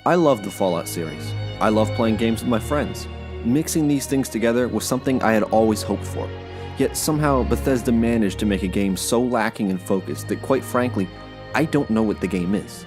I love the Fallout series. I love playing games with my friends. Mixing these things together was something I had always hoped for. Yet somehow Bethesda managed to make a game so lacking in focus that quite frankly, I don't know what the game is.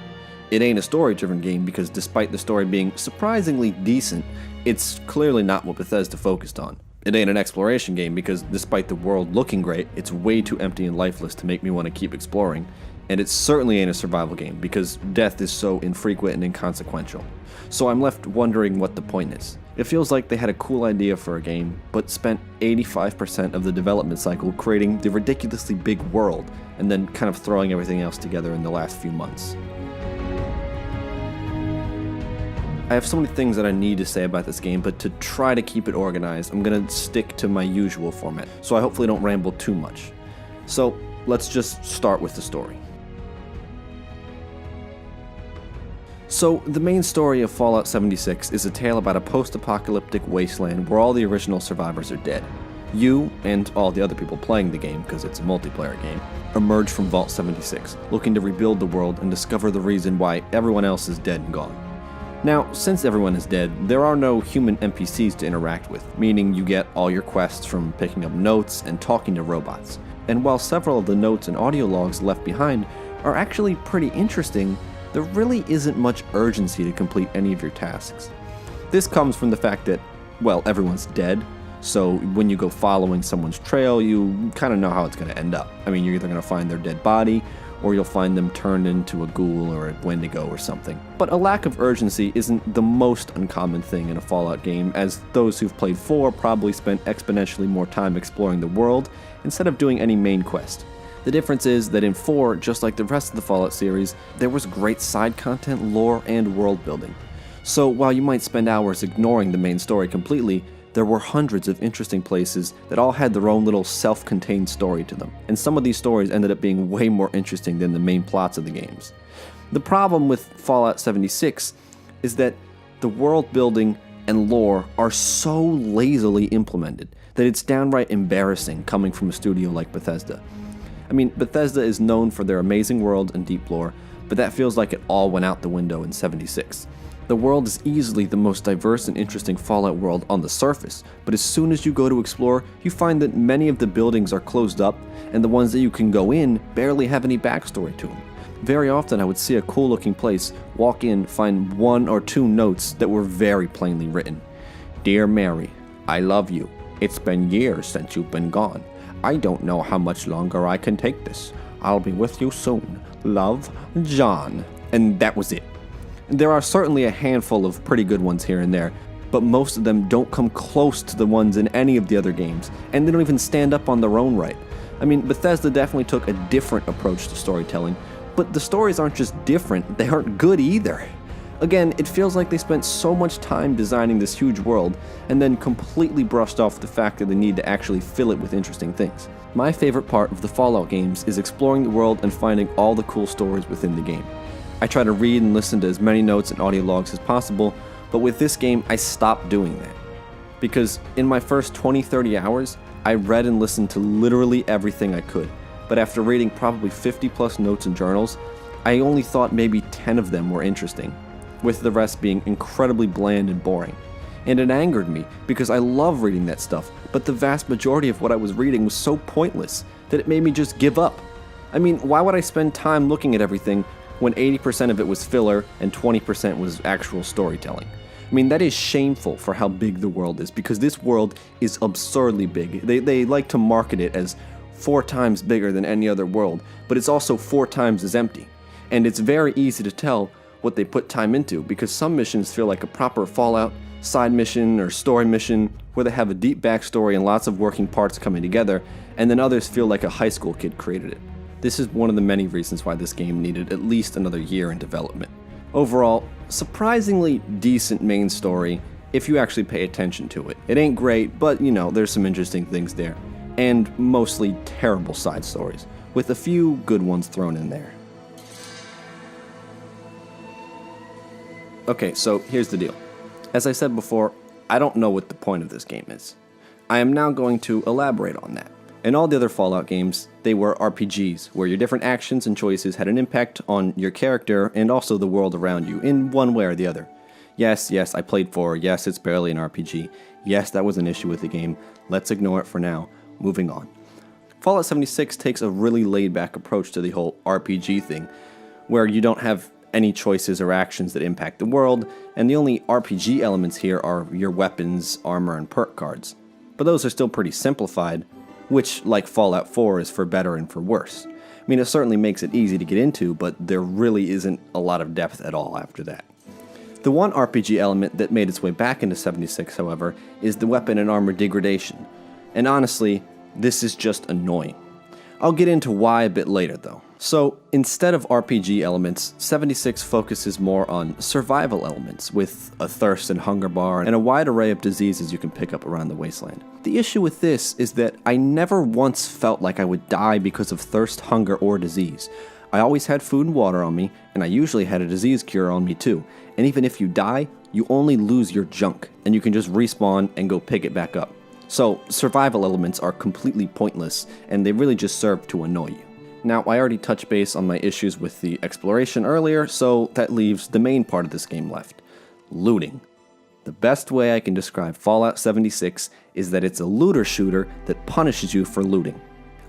It ain't a story-driven game because despite the story being surprisingly decent, it's clearly not what Bethesda focused on. It ain't an exploration game because despite the world looking great, it's way too empty and lifeless to make me want to keep exploring. And it certainly ain't a survival game because death is so infrequent and inconsequential. So I'm left wondering what the point is. It feels like they had a cool idea for a game, but spent 85% of the development cycle creating the ridiculously big world, and then kind of throwing everything else together in the last few months. I have so many things that I need to say about this game, but to try to keep it organized, I'm gonna stick to my usual format, so I hopefully don't ramble too much. So let's just start with the story. So, the main story of Fallout 76 is a tale about a post-apocalyptic wasteland where all the original survivors are dead. You, and all the other people playing the game, because it's a multiplayer game, emerge from Vault 76, looking to rebuild the world and discover the reason why everyone else is dead and gone. Now, since everyone is dead, there are no human NPCs to interact with, meaning you get all your quests from picking up notes and talking to robots. And while several of the notes and audio logs left behind are actually pretty interesting, there really isn't much urgency to complete any of your tasks. This comes from the fact that, well, everyone's dead, so when you go following someone's trail, you kind of know how it's going to end up. I mean, you're either going to find their dead body, or you'll find them turned into a ghoul or a wendigo or something. But a lack of urgency isn't the most uncommon thing in a Fallout game, as those who've played 4 probably spent exponentially more time exploring the world instead of doing any main quest. The difference is that in 4, just like the rest of the Fallout series, there was great side content, lore, and world building. So while you might spend hours ignoring the main story completely, there were hundreds of interesting places that all had their own little self-contained story to them, and some of these stories ended up being way more interesting than the main plots of the games. The problem with Fallout 76 is that the world building and lore are so lazily implemented that it's downright embarrassing coming from a studio like Bethesda. I mean, Bethesda is known for their amazing world and deep lore, but that feels like it all went out the window in 76. The world is easily the most diverse and interesting Fallout world on the surface, but as soon as you go to explore, you find that many of the buildings are closed up, and the ones that you can go in barely have any backstory to them. Very often I would see a cool looking place, walk in, find 1 or 2 notes that were very plainly written. Dear Mary, I love you. It's been years since you've been gone. I don't know how much longer I can take this. I'll be with you soon. Love, John. And that was it. There are certainly a handful of pretty good ones here and there, but most of them don't come close to the ones in any of the other games, and they don't even stand up on their own right. I mean, Bethesda definitely took a different approach to storytelling, but the stories aren't just different, they aren't good either. Again, it feels like they spent so much time designing this huge world, and then completely brushed off the fact that they need to actually fill it with interesting things. My favorite part of the Fallout games is exploring the world and finding all the cool stories within the game. I try to read and listen to as many notes and audio logs as possible, but with this game, I stopped doing that. Because in my first 20-30 hours, I read and listened to literally everything I could, but after reading probably 50 plus notes and journals, I only thought maybe 10 of them were interesting, with the rest being incredibly bland and boring. And it angered me, because I love reading that stuff, but the vast majority of what I was reading was so pointless that it made me just give up. I mean, why would I spend time looking at everything when 80% of it was filler and 20% was actual storytelling? I mean, that is shameful for how big the world is, because this world is absurdly big. They like to market it as 4 times bigger than any other world, but it's also 4 times as empty. And it's very easy to tell what they put time into, because some missions feel like a proper Fallout side mission or story mission where they have a deep backstory and lots of working parts coming together, and then others feel like a high school kid created it. This is one of the many reasons why this game needed at least another year in development. Overall, surprisingly decent main story if you actually pay attention to it. It ain't great, but you know, there's some interesting things there. And mostly terrible side stories, with a few good ones thrown in there. Okay, so here's the deal. As I said before, I don't know what the point of this game is. I am now going to elaborate on that. In all the other Fallout games, they were RPGs, where your different actions and choices had an impact on your character and also the world around you, in one way or the other. Yes, I played 4, yes, it's barely an RPG, yes, that was an issue with the game, let's ignore it for now, moving on. Fallout 76 takes a really laid-back approach to the whole RPG thing, where you don't have any choices or actions that impact the world, and the only RPG elements here are your weapons, armor, and perk cards. But those are still pretty simplified, which, like Fallout 4, is for better and for worse. I mean, it certainly makes it easy to get into, but there really isn't a lot of depth at all after that. The one RPG element that made its way back into 76, however, is the weapon and armor degradation. And honestly, this is just annoying. I'll get into why a bit later though. So, instead of RPG elements, 76 focuses more on survival elements, with a thirst and hunger bar and a wide array of diseases you can pick up around the wasteland. The issue with this is that I never once felt like I would die because of thirst, hunger, or disease. I always had food and water on me, and I usually had a disease cure on me too. And even if you die, you only lose your junk, and you can just respawn and go pick it back up. So, survival elements are completely pointless, and they really just serve to annoy you. Now, I already touched base on my issues with the exploration earlier, so that leaves the main part of this game left. Looting. The best way I can describe Fallout 76 is that it's a looter shooter that punishes you for looting.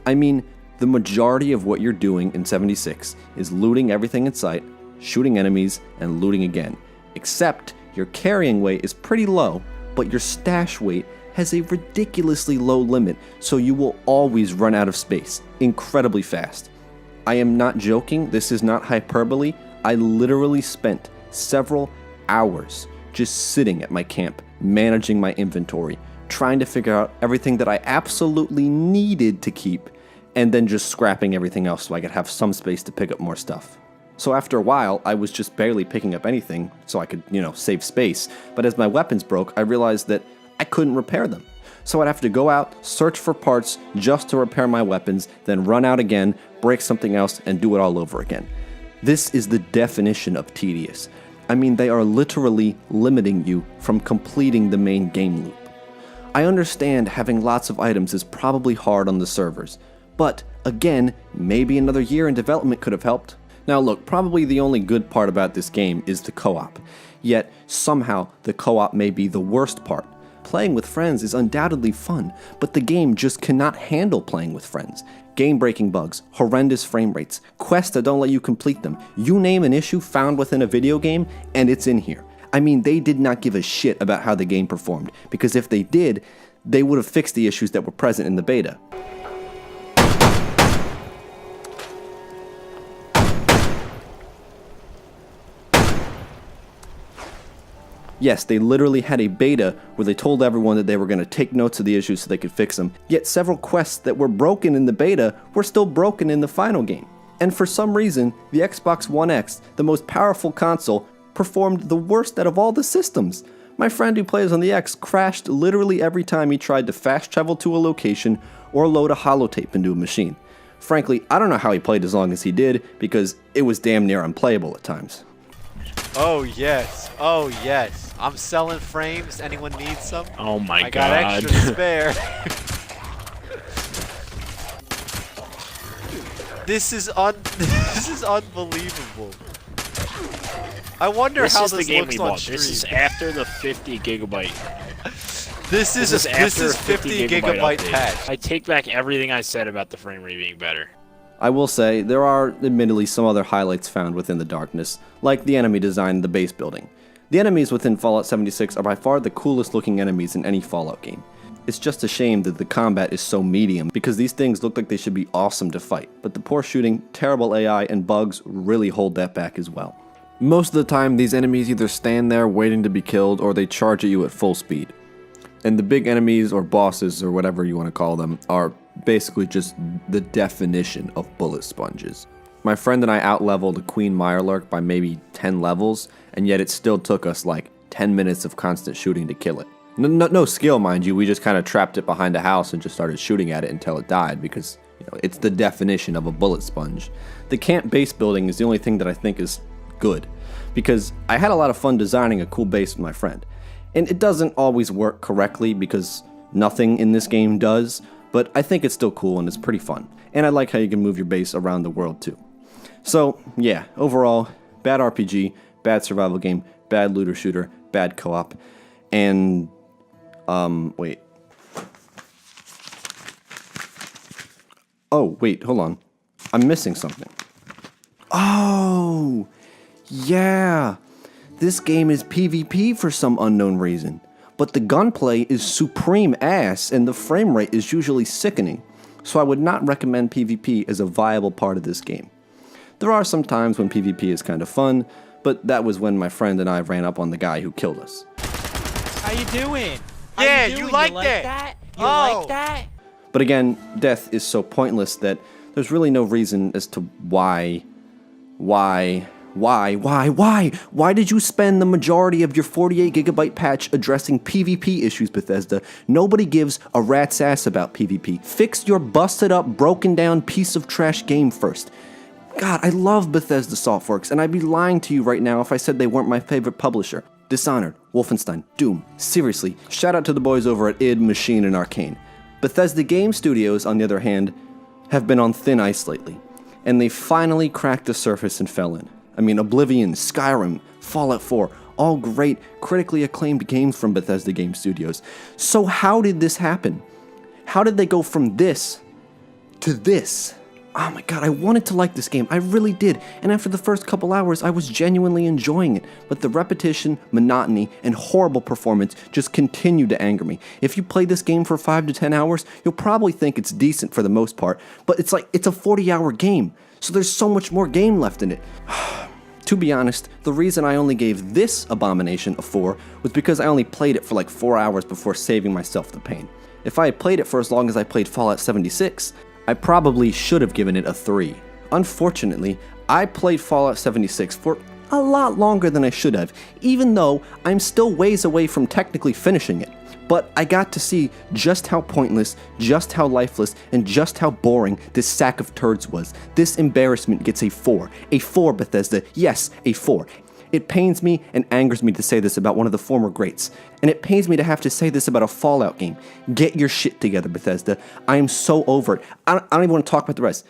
I mean, the majority of what you're doing in 76 is looting everything in sight, shooting enemies, and looting again. Except your carrying weight is pretty low, but your stash weight has a ridiculously low limit, so you will always run out of space incredibly fast. I am not joking, this is not hyperbole. I literally spent several hours just sitting at my camp, managing my inventory, trying to figure out everything that I absolutely needed to keep, and then just scrapping everything else so I could have some space to pick up more stuff. So after a while, I was just barely picking up anything so I could, save space. But as my weapons broke, I realized that I couldn't repair them. So I'd have to go out, search for parts just to repair my weapons, then run out again, break something else, and do it all over again. This is the definition of tedious. I mean, they are literally limiting you from completing the main game loop. I understand having lots of items is probably hard on the servers, but again, maybe another year in development could have helped. Now look, probably the only good part about this game is the co-op. Yet, somehow, the co-op may be the worst part. Playing with friends is undoubtedly fun, but the game just cannot handle playing with friends. Game-breaking bugs, horrendous frame rates, quests that don't let you complete them. You name an issue found within a video game, and it's in here. I mean, they did not give a shit about how the game performed, because if they did, they would have fixed the issues that were present in the beta. Yes, they literally had a beta where they told everyone that they were going to take notes of the issues so they could fix them, yet several quests that were broken in the beta were still broken in the final game. And for some reason, the Xbox One X, the most powerful console, performed the worst out of all the systems. My friend who plays on the X crashed literally every time he tried to fast travel to a location or load a holotape into a machine. Frankly, I don't know how he played as long as he did, because it was damn near unplayable at times. Oh yes, I'm selling frames. Anyone needs some? Oh my I god. got extra to spare. This is unbelievable. I wonder how this looks on stream. This is after the 50 gigabyte. This is 50 gigabyte patch. I take back everything I said about the frame rate being better. I will say, there are admittedly some other highlights found within the darkness, like the enemy design in the base building. The enemies within Fallout 76 are by far the coolest looking enemies in any Fallout game. It's just a shame that the combat is so medium, because these things look like they should be awesome to fight, but the poor shooting, terrible AI, and bugs really hold that back as well. Most of the time, these enemies either stand there waiting to be killed, or they charge at you at full speed. And the big enemies, or bosses, or whatever you want to call them, are basically just the definition of bullet sponges. My friend and I out-leveled a Queen Mirelurk by maybe 10 levels, and yet it still took us like 10 minutes of constant shooting to kill it. No skill, mind you, we just kind of trapped it behind a house and just started shooting at it until it died, because it's the definition of a bullet sponge. The camp base building is the only thing that I think is good, because I had a lot of fun designing a cool base with my friend. And it doesn't always work correctly, because nothing in this game does, but I think it's still cool and it's pretty fun. And I like how you can move your base around the world too. So, yeah, overall, bad RPG, bad survival game, bad looter shooter, bad co-op, and, wait. Oh, wait, hold on. I'm missing something. Oh, yeah. This game is PvP for some unknown reason. But the gunplay is supreme ass, and the frame rate is usually sickening. So I would not recommend PvP as a viable part of this game. There are some times when PvP is kind of fun, but that was when my friend and I ran up on the guy who killed us. How you doing? Yeah, you like that? You like that? But again, death is so pointless that there's really no reason as to why did you spend the majority of your 48 gigabyte patch addressing PvP issues, Bethesda? Nobody gives a rat's ass about PvP. Fix your busted up, broken down piece of trash game first. God, I love Bethesda Softworks, and I'd be lying to you right now if I said they weren't my favorite publisher. Dishonored, Wolfenstein, Doom. Seriously, shout out to the boys over at id, Machine, and Arcane. Bethesda Game Studios, on the other hand, have been on thin ice lately, and they finally cracked the surface and fell in. I mean, Oblivion, Skyrim, Fallout 4, all great, critically acclaimed games from Bethesda Game Studios. So how did this happen? How did they go from this to this? Oh my god, I wanted to like this game, I really did, and after the first couple hours, I was genuinely enjoying it, but the repetition, monotony, and horrible performance just continued to anger me. If you play this game for 5 to 10 hours, you'll probably think it's decent for the most part, but it's a 40-hour game, so there's so much more game left in it. To be honest, the reason I only gave this abomination a 4 was because I only played it for like 4 hours before saving myself the pain. If I had played it for as long as I played Fallout 76, I probably should have given it a 3. Unfortunately, I played Fallout 76 for a lot longer than I should have, even though I'm still ways away from technically finishing it. But I got to see just how pointless, just how lifeless, and just how boring this sack of turds was. This embarrassment gets a 4. A 4, Bethesda. Yes, a 4. It pains me and angers me to say this about one of the former greats. And it pains me to have to say this about a Fallout game. Get your shit together, Bethesda. I am so over it. I don't even want to talk about the rest.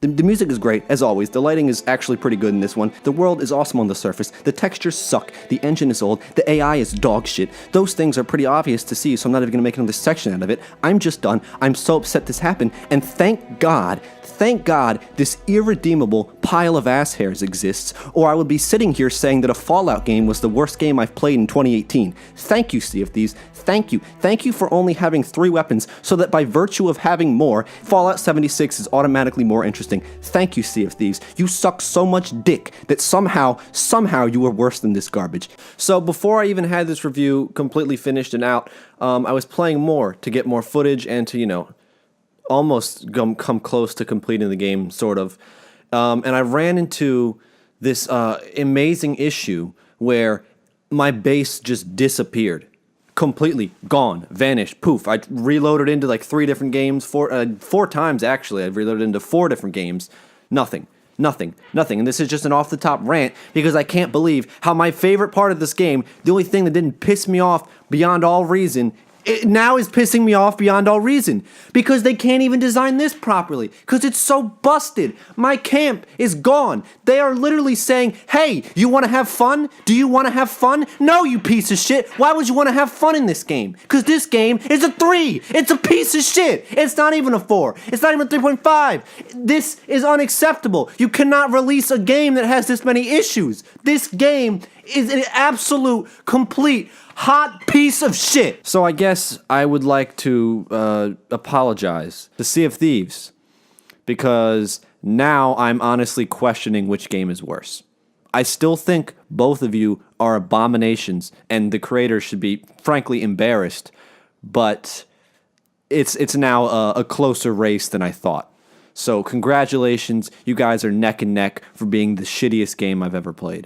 The music is great, as always. The lighting is actually pretty good in this one. The world is awesome on the surface. The textures suck. The engine is old. The AI is dog shit. Those things are pretty obvious to see, so I'm not even going to make another section out of it. I'm just done. I'm so upset this happened. And thank God this irredeemable pile of ass hairs exists, or I would be sitting here saying that a Fallout game was the worst game I've played in 2018. Thank you, Sea of Thieves. Thank you. Thank you for only having 3 weapons, so that by virtue of having more, Fallout 76 is automatically more interesting. Thank you, Sea of Thieves. You suck so much dick that somehow you were worse than this garbage. So before I even had this review completely finished and out, I was playing more to get more footage and to, almost come close to completing the game, sort of. And I ran into this amazing issue where my base just disappeared. Completely gone, vanished, poof. I reloaded into like 3 different games, 4 times actually. I reloaded into 4 different games. Nothing. And this is just an off-the-top rant because I can't believe how my favorite part of this game, the only thing that didn't piss me off beyond all reason, it now is pissing me off beyond all reason because they can't even design this properly because it's so busted. My camp is gone. They are literally saying, hey, you want to have fun? Do you want to have fun? No, you piece of shit. Why would you want to have fun in this game? Because this game is a 3. It's a piece of shit. It's not even a 4. It's not even a 3.5. This is unacceptable. You cannot release a game that has this many issues. This game is an absolute, complete, hot piece of shit. So I guess I would like to apologize to Sea of Thieves because now I'm honestly questioning which game is worse. I still think both of you are abominations and the creators should be frankly embarrassed, but it's now a closer race than I thought. So congratulations, you guys are neck and neck for being the shittiest game I've ever played.